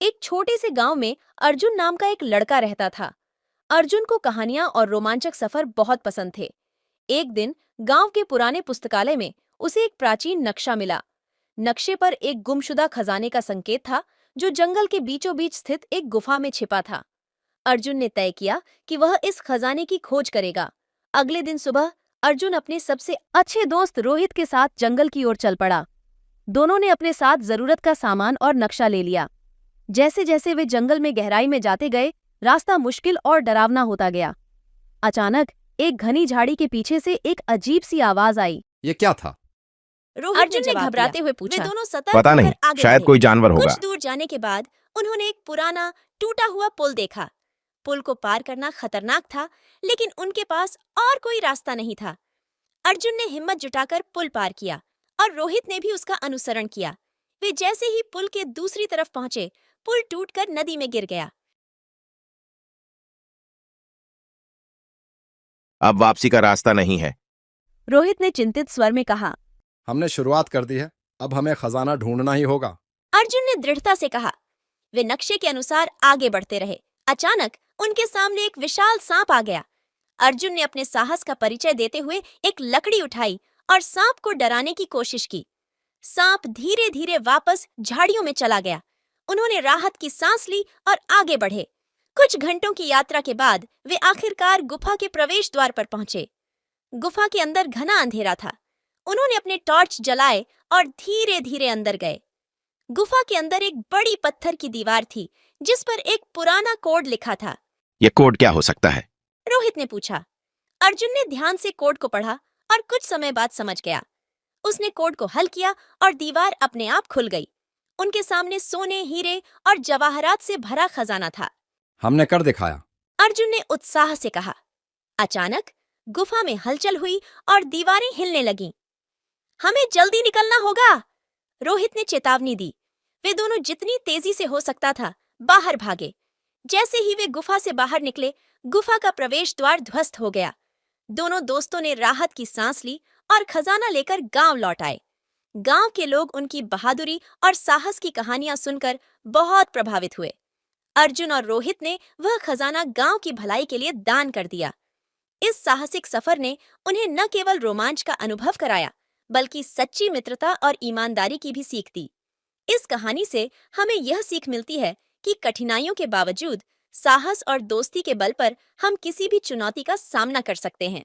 एक छोटे से गांव में अर्जुन नाम का एक लड़का रहता था। अर्जुन को कहानियां और रोमांचक सफर बहुत पसंद थे। एक दिन गांव के पुराने पुस्तकालय में उसे एक प्राचीन नक्शा मिला। नक्शे पर एक गुमशुदा खजाने का संकेत था, जो जंगल के बीचों बीच स्थित एक गुफा में छिपा था। अर्जुन ने तय किया कि वह इस खजाने की खोज करेगा। अगले दिन सुबह अर्जुन अपने सबसे अच्छे दोस्त रोहित के साथ जंगल की ओर चल पड़ा। दोनों ने अपने साथ जरूरत का सामान और नक्शा ले लिया। जैसे जैसे वे जंगल में गहराई में जाते गए, रास्ता मुश्किल और डरावना होता गया। अचानक एक घनी झाड़ी के पीछे से एक अजीब सी आवाज आई। ये क्या था? अर्जुन ने घबराते हुए पूछा। वे दोनों सतर्क पता नहीं, होकर आगे शायद बढ़े। कोई जानवर होगा। कुछ दूर जाने के बाद उन्होंने एक पुराना टूटा हुआ पुल देखा। पुल को पार करना खतरनाक था, लेकिन उनके पास और कोई रास्ता नहीं था। अर्जुन ने हिम्मत जुटाकर पुल पार किया और रोहित ने भी उसका अनुसरण किया। वे जैसे ही पुल के दूसरी तरफ पहुंचे, पुल टूटकर नदी में गिर गया। अब वापसी का रास्ता नहीं है। रोहित ने चिंतित स्वर में कहा। हमने शुरुआत कर दी है, अब हमें खजाना ढूंढना ही होगा। अर्जुन ने दृढ़ता से कहा। वे नक्शे के अनुसार आगे बढ़ते रहे। अचानक उनके सामने एक विशाल सांप आ गया। अर्जुन ने अपने साहस का परिचय देते हुए एक लकड़ी उठाई और सांप को डराने की कोशिश की। सांप धीरे धीरे वापस झाड़ियों में चला गया। उन्होंने राहत की सांस ली और आगे बढ़े। कुछ घंटों की यात्रा के बाद वे आखिरकार गुफा के प्रवेश द्वार पर पहुंचे। गुफा के अंदर घना अंधेरा था। उन्होंने अपने टॉर्च जलाए और धीरे धीरे अंदर गए। गुफा के अंदर एक बड़ी पत्थर की दीवार थी, जिस पर एक पुराना कोड लिखा था। ये कोड क्या हो सकता है? रोहित ने पूछा। अर्जुन ने ध्यान से कोड को पढ़ा और कुछ समय बाद समझ गया। उसने कोड को हल किया और दीवार अपने आप खुल गई। उनके सामने सोने, हीरे और जवाहरात से भरा खजाना था। हमने कर दिखाया, अर्जुन ने उत्साह से कहा। अचानक गुफा में हलचल हुई और दीवारें हिलने लगीं। हमें जल्दी निकलना होगा, रोहित ने चेतावनी दी। वे दोनों जितनी तेजी से हो सकता था बाहर भागे। जैसे ही वे गुफा से बाहर निकले, गुफा का प्रवेश द्वार ध्वस्त हो गया। दोनों दोस्तों ने राहत की सांस ली और खजाना लेकर गांव लौट आए। गांव के लोग उनकी बहादुरी और साहस की कहानियां सुनकर बहुत प्रभावित हुए। अर्जुन और रोहित ने वह खजाना गांव की भलाई के लिए दान कर दिया। इस साहसिक सफर ने उन्हें न केवल रोमांच का अनुभव कराया, बल्कि सच्ची मित्रता और ईमानदारी की भी सीख दी। इस कहानी से हमें यह सीख मिलती है कि कठिनाइयों के बावजूद साहस और दोस्ती के बल पर हम किसी भी चुनौती का सामना कर सकते हैं।